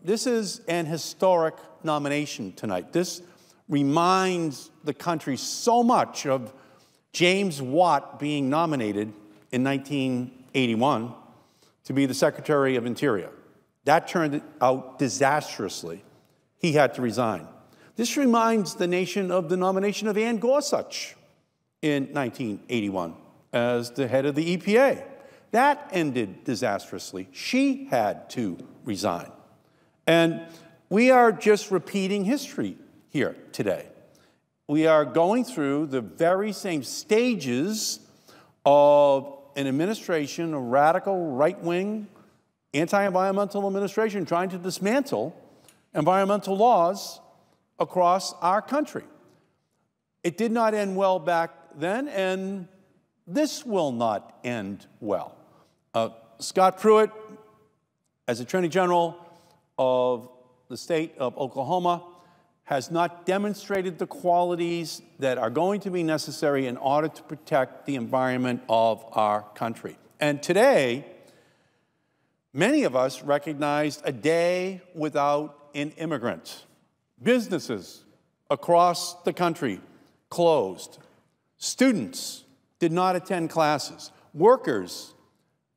This is an historic nomination tonight. This reminds the country so much of James Watt being nominated in 1981 to be the Secretary of Interior. That turned out disastrously. He had to resign. This reminds the nation of the nomination of Ann Gorsuch in 1981 as the head of the EPA. That ended disastrously. She had to resign. And we are just repeating history here today. We are going through the very same stages of an administration, a radical right-wing, anti-environmental administration trying to dismantle environmental laws across our country. It did not end well back then, and this will not end well. Scott Pruitt, as Attorney General of the state of Oklahoma, has not demonstrated the qualities that are going to be necessary in order to protect the environment of our country. And today, many of us recognized a day without an immigrant. Businesses across the country closed. Students did not attend classes. Workers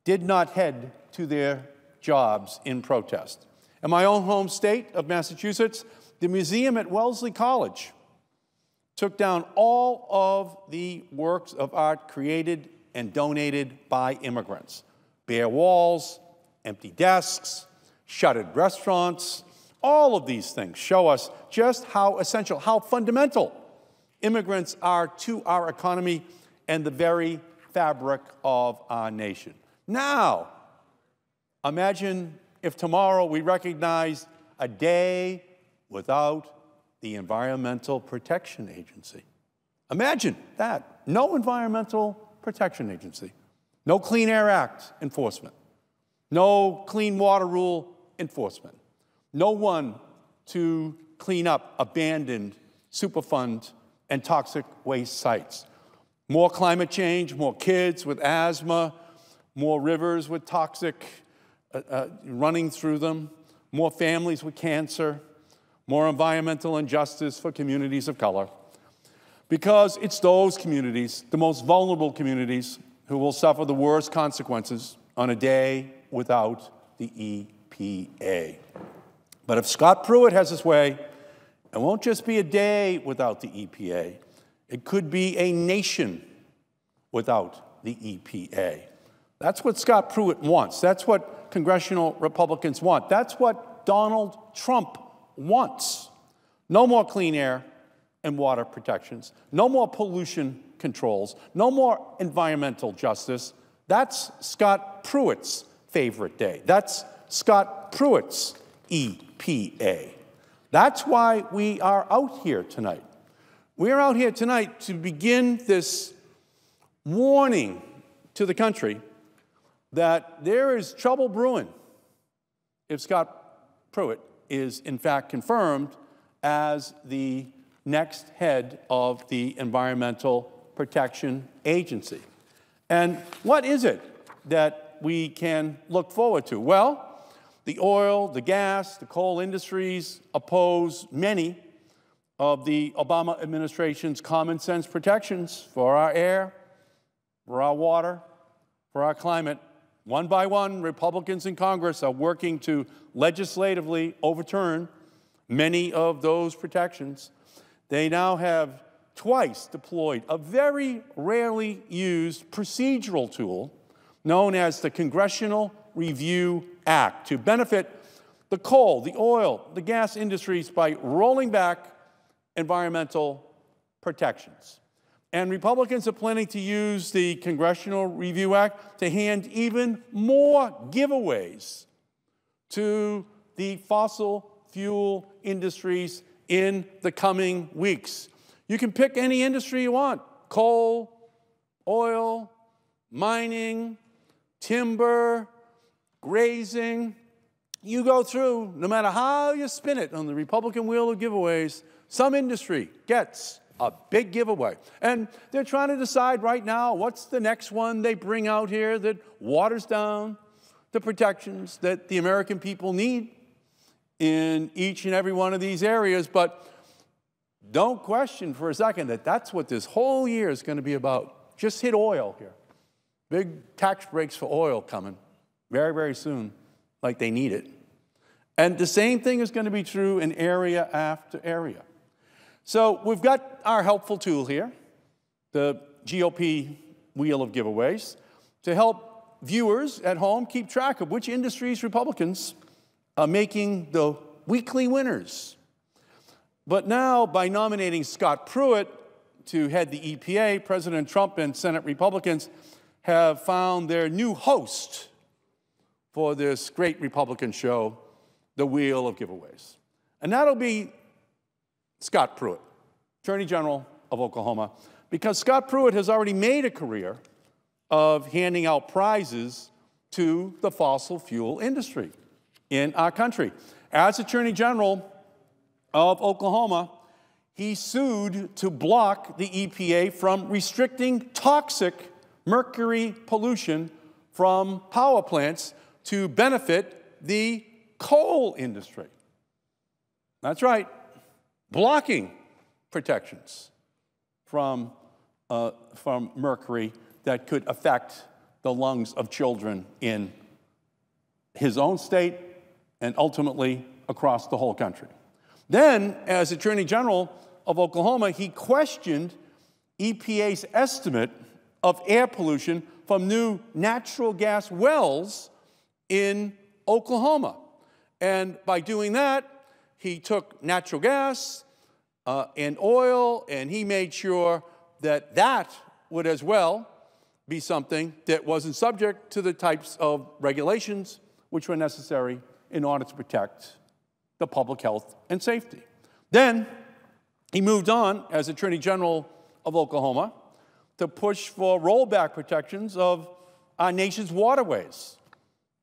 did not head to their jobs in protest. In my own home state of Massachusetts, the museum at Wellesley College took down all of the works of art created and donated by immigrants. Bare walls, empty desks, shuttered restaurants, all of these things show us just how essential, how fundamental immigrants are to our economy and the very fabric of our nation. Now, imagine if tomorrow we recognized a day without the Environmental Protection Agency. Imagine that. No Environmental Protection Agency. No Clean Air Act enforcement. No Clean Water Rule enforcement. No one to clean up abandoned Superfund and toxic waste sites. More climate change, more kids with asthma, more rivers with toxic running through them, more families with cancer, more environmental injustice for communities of color. Because it's those communities, the most vulnerable communities, who will suffer the worst consequences on a day without the EPA. But if Scott Pruitt has his way, it won't just be a day without the EPA. It could be a nation without the EPA. That's what Scott Pruitt wants. That's what congressional Republicans want. That's what Donald Trump wants. No more clean air and water protections. No more pollution controls. No more environmental justice. That's Scott Pruitt's favorite day. That's Scott Pruitt's EPA. That's why we are out here tonight. We are out here tonight to begin this warning to the country that there is trouble brewing if Scott Pruitt is in fact confirmed as the next head of the Environmental Protection Agency. And what is it that we can look forward to? Well, the oil, the gas, the coal industries oppose many of the Obama administration's common sense protections for our air, for our water, for our climate. One by one, Republicans in Congress are working to legislatively overturn many of those protections. They now have twice deployed a very rarely used procedural tool known as the Congressional Review Act to benefit the coal, the oil, the gas industries by rolling back environmental protections. And Republicans are planning to use the Congressional Review Act to hand even more giveaways to the fossil fuel industries in the coming weeks. You can pick any industry you want: coal, oil, mining, timber, grazing. You go through, no matter how you spin it on the Republican wheel of giveaways, some industry gets a big giveaway. And they're trying to decide right now what's the next one they bring out here that waters down the protections that the American people need in each and every one of these areas, but don't question for a second that that's what this whole year is going to be about. Just hit oil here. Big tax breaks for oil coming very, very soon, like they need it. And the same thing is going to be true in area after area. So we've got our helpful tool here, the GOP Wheel of Giveaways, to help viewers at home keep track of which industries Republicans are making the weekly winners. But now, by nominating Scott Pruitt to head the EPA, President Trump and Senate Republicans have found their new host for this great Republican show, the Wheel of Giveaways. And that'll be Scott Pruitt, Attorney General of Oklahoma, because Scott Pruitt has already made a career of handing out prizes to the fossil fuel industry in our country. As Attorney General of Oklahoma, he sued to block the EPA from restricting toxic mercury pollution from power plants to benefit the coal industry. That's right, blocking protections from mercury that could affect the lungs of children in his own state and ultimately across the whole country. Then, as Attorney General of Oklahoma, he questioned EPA's estimate of air pollution from new natural gas wells in Oklahoma. And by doing that, he took natural gas and oil, and he made sure that that would as well be something that wasn't subject to the types of regulations which were necessary in order to protect the public health and safety. Then he moved on as Attorney General of Oklahoma to push for rollback protections of our nation's waterways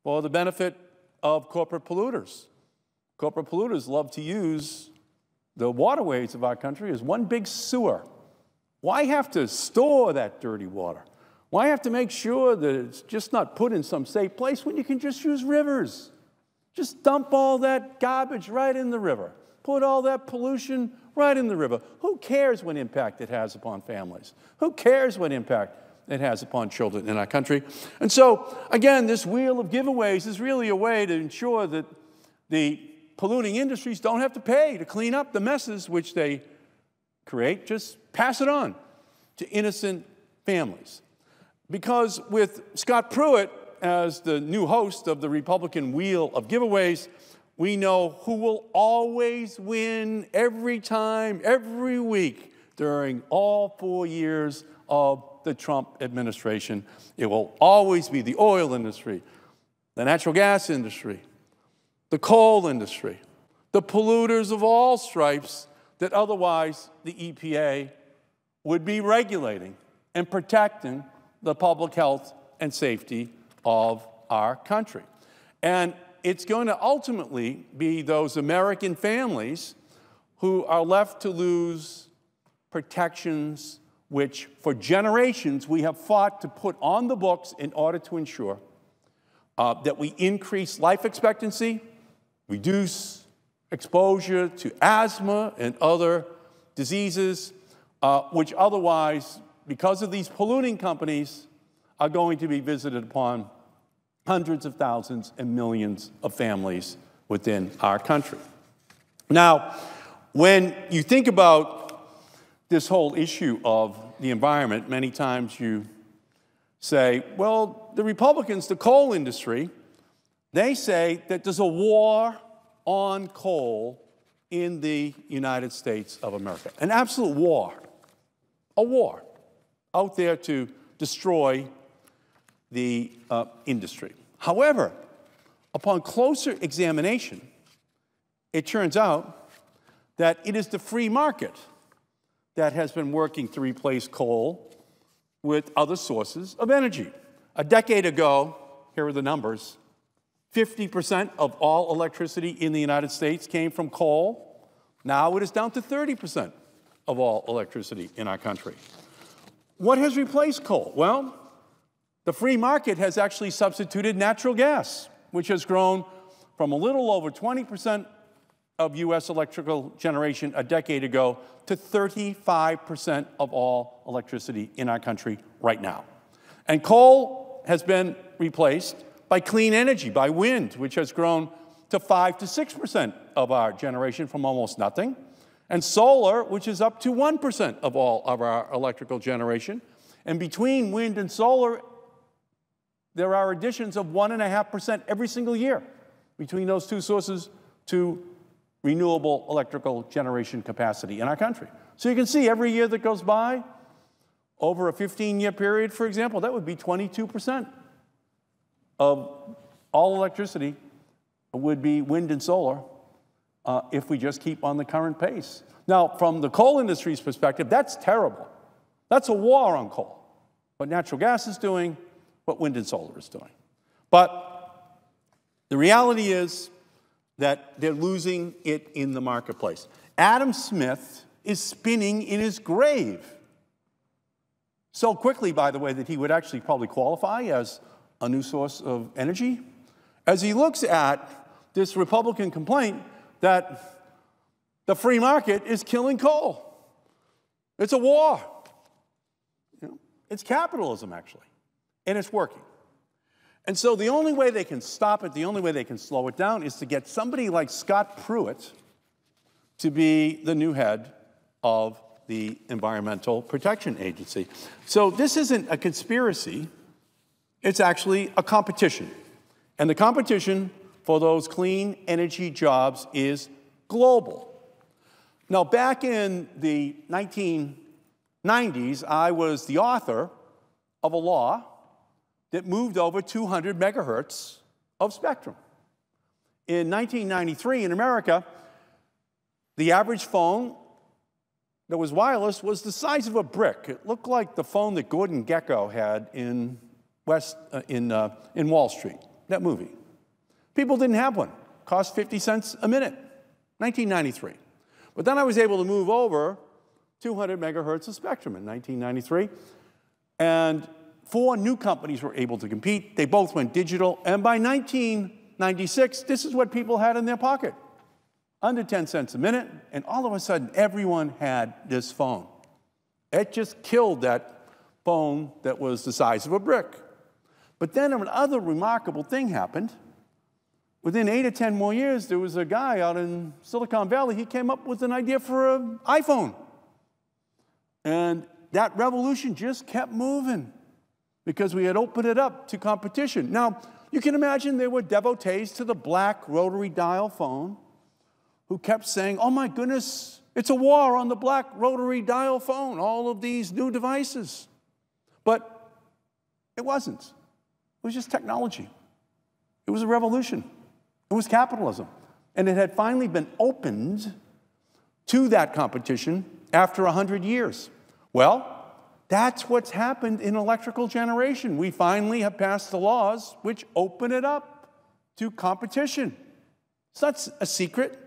for the benefit of corporate polluters. Corporate polluters love to use the waterways of our country as one big sewer. Why have to store that dirty water? Why have to make sure that it's just not put in some safe place when you can just use rivers? Just dump all that garbage right in the river. Put all that pollution right in the river. Who cares what impact it has upon families? Who cares what impact it has upon children in our country? And so, again, this Wheel of Giveaways is really a way to ensure that the polluting industries don't have to pay to clean up the messes which they create. Just pass it on to innocent families. Because with Scott Pruitt as the new host of the Republican Wheel of Giveaways, we know who will always win every time, every week during all 4 years of the Trump administration. It will always be the oil industry, the natural gas industry, the coal industry, the polluters of all stripes that otherwise the EPA would be regulating and protecting the public health and safety of our country. And it's going to ultimately be those American families who are left to lose protections which for generations we have fought to put on the books in order to ensure that we increase life expectancy, reduce exposure to asthma and other diseases, which otherwise, because of these polluting companies, are going to be visited upon hundreds of thousands and millions of families within our country. Now, when you think about this whole issue of the environment, many times you say, well, the Republicans, the coal industry, they say that there's a war on coal in the United States of America. An absolute war. A war out there to destroy the industry. However, upon closer examination, it turns out that it is the free market that has been working to replace coal with other sources of energy. A decade ago, here are the numbers, 50% of all electricity in the United States came from coal. Now it is down to 30% of all electricity in our country. What has replaced coal? Well, the free market has actually substituted natural gas, which has grown from a little over 20% of U.S. electrical generation a decade ago to 35% of all electricity in our country right now. And coal has been replaced by clean energy, by wind, which has grown to 5 to 6% of our generation from almost nothing, and solar, which is up to 1% of all of our electrical generation. And between wind and solar, there are additions of 1.5% every single year between those two sources to renewable electrical generation capacity in our country. So you can see every year that goes by, over a 15-year period, for example, that would be 22% of all electricity would be wind and solar if we just keep on the current pace. Now, from the coal industry's perspective, that's terrible. That's a war on coal. What natural gas is doing, what wind and solar is doing. But the reality is that they're losing it in the marketplace. Adam Smith is spinning in his grave. So quickly, by the way, that he would actually probably qualify as a new source of energy, as he looks at this Republican complaint that the free market is killing coal. It's a war. It's capitalism, actually, and it's working. And so the only way they can stop it, the only way they can slow it down is to get somebody like Scott Pruitt to be the new head of the Environmental Protection Agency. So this isn't a conspiracy, it's actually a competition. And the competition for those clean energy jobs is global. Now, back in the 1990s, I was the author of a law that moved over 200 megahertz of spectrum. In 1993, in America, the average phone that was wireless was the size of a brick. It looked like the phone that Gordon Gekko had in Wall Street, that movie. People didn't have one. Cost 50 cents a minute, 1993. But then I was able to move over 200 megahertz of spectrum in 1993, and 4 new companies were able to compete. They both went digital, and by 1996, this is what people had in their pocket. Under 10 cents a minute, and all of a sudden, everyone had this phone. It just killed that phone that was the size of a brick. But then another remarkable thing happened. Within 8 or 10 more years, there was a guy out in Silicon Valley. He came up with an idea for an iPhone. And that revolution just kept moving because we had opened it up to competition. Now, you can imagine there were devotees to the black rotary dial phone who kept saying, oh my goodness, it's a war on the black rotary dial phone, all of these new devices. But it wasn't. It was just technology. It was a revolution. It was capitalism. And it had finally been opened to that competition after 100 years. Well, that's what's happened in electrical generation. We finally have passed the laws which open it up to competition. It's not a secret.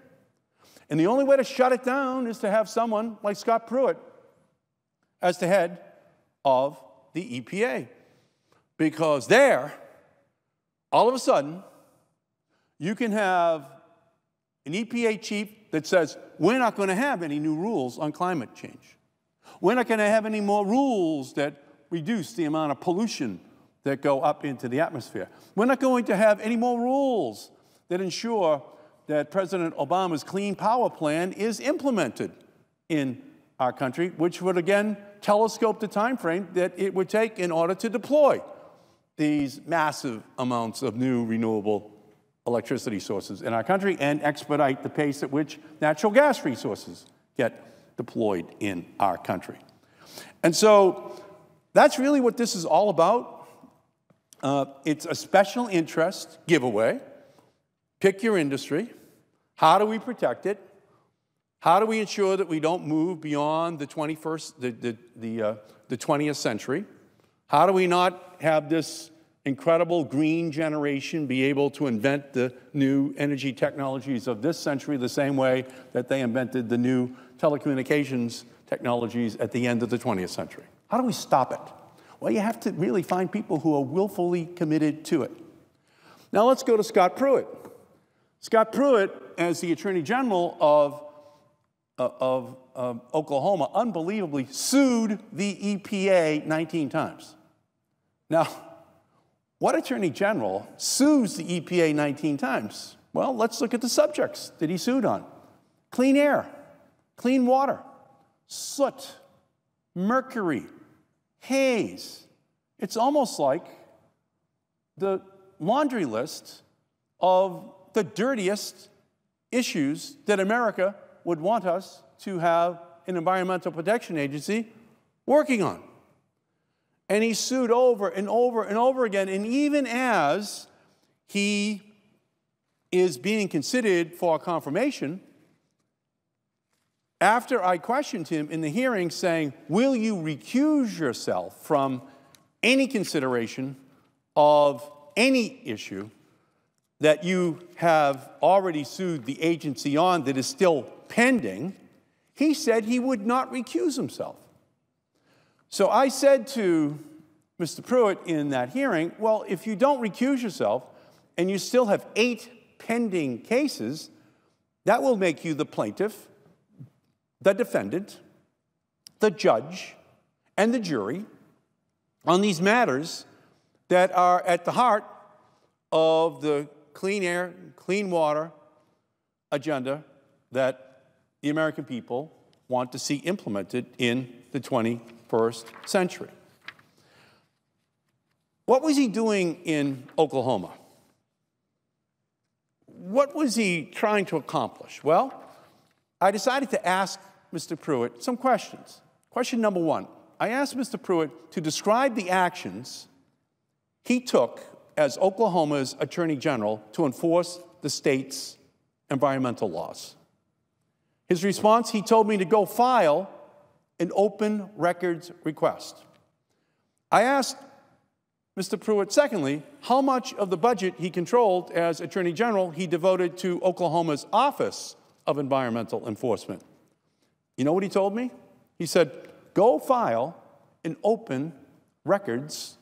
And the only way to shut it down is to have someone like Scott Pruitt as the head of the EPA. Because there, all of a sudden, you can have an EPA chief that says, we're not going to have any new rules on climate change. We're not going to have any more rules that reduce the amount of pollution that go up into the atmosphere. We're not going to have any more rules that ensure that President Obama's Clean Power Plan is implemented in our country, which would, again, telescope the time frame that it would take in order to deploy these massive amounts of new renewable electricity sources in our country and expedite the pace at which natural gas resources get deployed in our country. And so that's really what this is all about. It's a special interest giveaway. Pick your industry. How do we protect it? How do we ensure that we don't move beyond the 20th century? How do we not have this incredible green generation be able to invent the new energy technologies of this century the same way that they invented the new telecommunications technologies at the end of the 20th century? How do we stop it? Well, you have to really find people who are willfully committed to it. Now let's go to Scott Pruitt. Scott Pruitt, as the Attorney General of Oklahoma, unbelievably sued the EPA 19 times. Now, what Attorney General sues the EPA 19 times? Well, let's look at the subjects that he sued on. Clean air, clean water, soot, mercury, haze. It's almost like the laundry list of the dirtiest issues that America would want us to have an Environmental Protection Agency working on. And he sued over and over and over again. And even as he is being considered for confirmation, after I questioned him in the hearing saying, will you recuse yourself from any consideration of any issue that you have already sued the agency on that is still pending, he said he would not recuse himself. So I said to Mr. Pruitt in that hearing, well, if you don't recuse yourself and you still have 8 pending cases, that will make you the plaintiff, the defendant, the judge, and the jury on these matters that are at the heart of the clean air, clean water agenda that the American people want to see implemented in the 21st century. What was he doing in Oklahoma? What was he trying to accomplish? Well, I decided to ask Mr. Pruitt some questions. Question number 1, I asked Mr. Pruitt to describe the actions he took as Oklahoma's Attorney General to enforce the state's environmental laws. His response, he told me to go file an open records request. I asked Mr. Pruitt, secondly, how much of the budget he controlled as Attorney General he devoted to Oklahoma's Office of Environmental Enforcement. You know what he told me? He said, go file an open records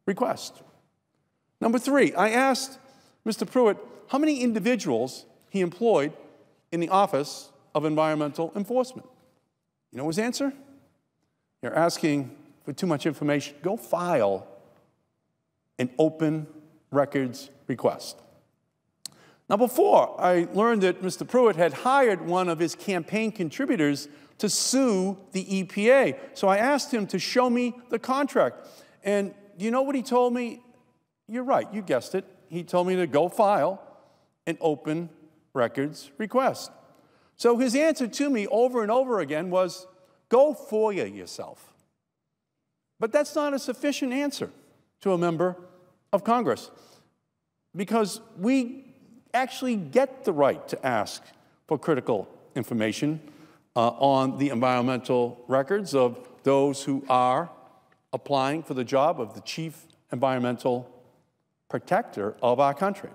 request. Number 3, I asked Mr. Pruitt how many individuals he employed in the Office of Environmental Enforcement. You know his answer? You're asking for too much information. Go file an open records request. Number 4, I learned that Mr. Pruitt had hired one of his campaign contributors to sue the EPA. So I asked him to show me the contract. And you know what he told me? You're right, you guessed it. He told me to go file an open records request. So his answer to me over and over again was, go FOIA yourself. But that's not a sufficient answer to a member of Congress, because we actually get the right to ask for critical information on the environmental records of those who are applying for the job of the chief environmental protector of our country.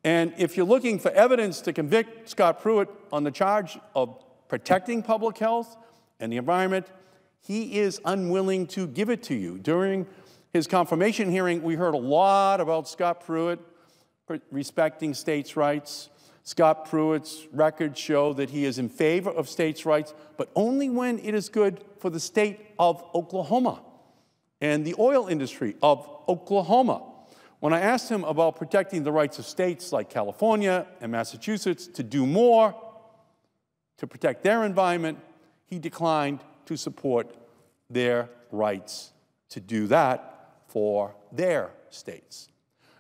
And if you're looking for evidence to convict Scott Pruitt on the charge of protecting public health and the environment, he is unwilling to give it to you. During his confirmation hearing, we heard a lot about Scott Pruitt respecting states' rights. Scott Pruitt's records show that he is in favor of states' rights, but only when it is good for the state of Oklahoma and the oil industry of Oklahoma. When I asked him about protecting the rights of states like California and Massachusetts to do more to protect their environment, he declined to support their rights to do that for their states.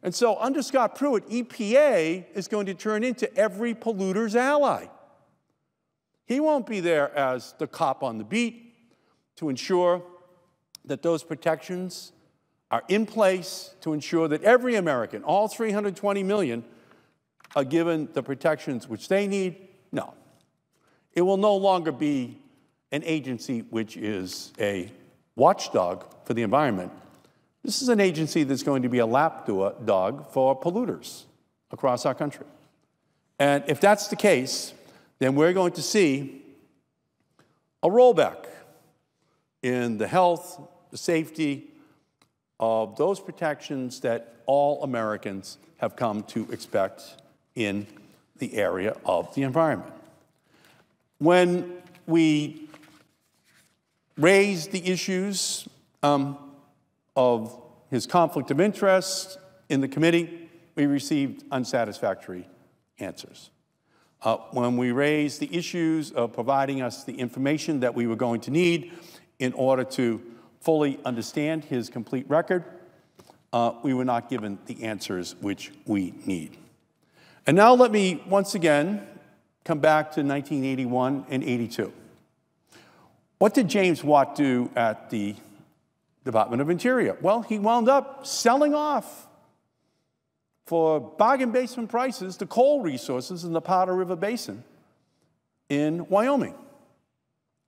And so under Scott Pruitt, EPA is going to turn into every polluter's ally. He won't be there as the cop on the beat to ensure that those protections are in place to ensure that every American, all 320 million, are given the protections which they need. No. It will no longer be an agency which is a watchdog for the environment. This is an agency that's going to be a lapdog for polluters across our country. And if that's the case, then we're going to see a rollback in the health, the safety of those protections that all Americans have come to expect in the area of the environment. When we raised the issues of his conflict of interest in the committee, we received unsatisfactory answers. When we raised the issues of providing us the information that we were going to need in order to fully understand his complete record, we were not given the answers which we need. And now let me once again come back to 1981 and 82. What did James Watt do at the Department of Interior? Well, he wound up selling off for bargain basement prices the coal resources in the Powder River Basin in Wyoming.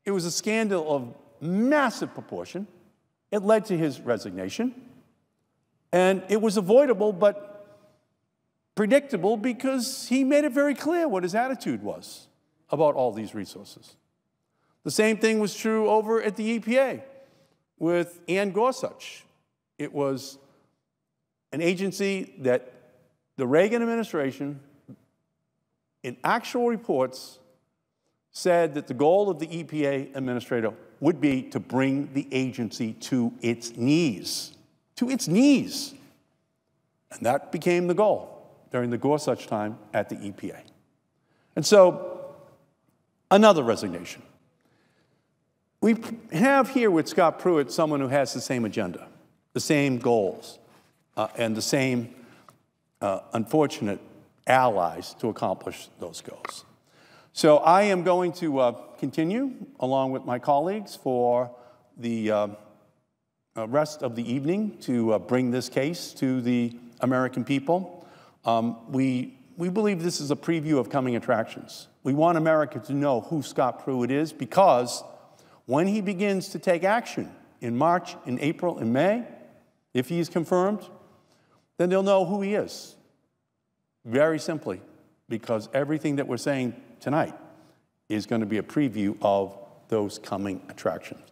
It was a scandal of massive proportion. It led to his resignation. And it was avoidable but predictable because he made it very clear what his attitude was about all these resources. The same thing was true over at the EPA with Ann Gorsuch. It was an agency that the Reagan administration, in actual reports, said that the goal of the EPA Administrator would be to bring the agency to its knees. To its knees. And that became the goal during the Gorsuch time at the EPA. And so, another resignation. We have here with Scott Pruitt someone who has the same agenda, the same goals, and the same unfortunate allies to accomplish those goals. So I am going to continue, along with my colleagues, for the rest of the evening to bring this case to the American people. We believe this is a preview of coming attractions. We want America to know who Scott Pruitt is, because when he begins to take action in March, in April, in May, if he is confirmed, then they'll know who he is. Very simply, because everything that we're saying tonight is going to be a preview of those coming attractions.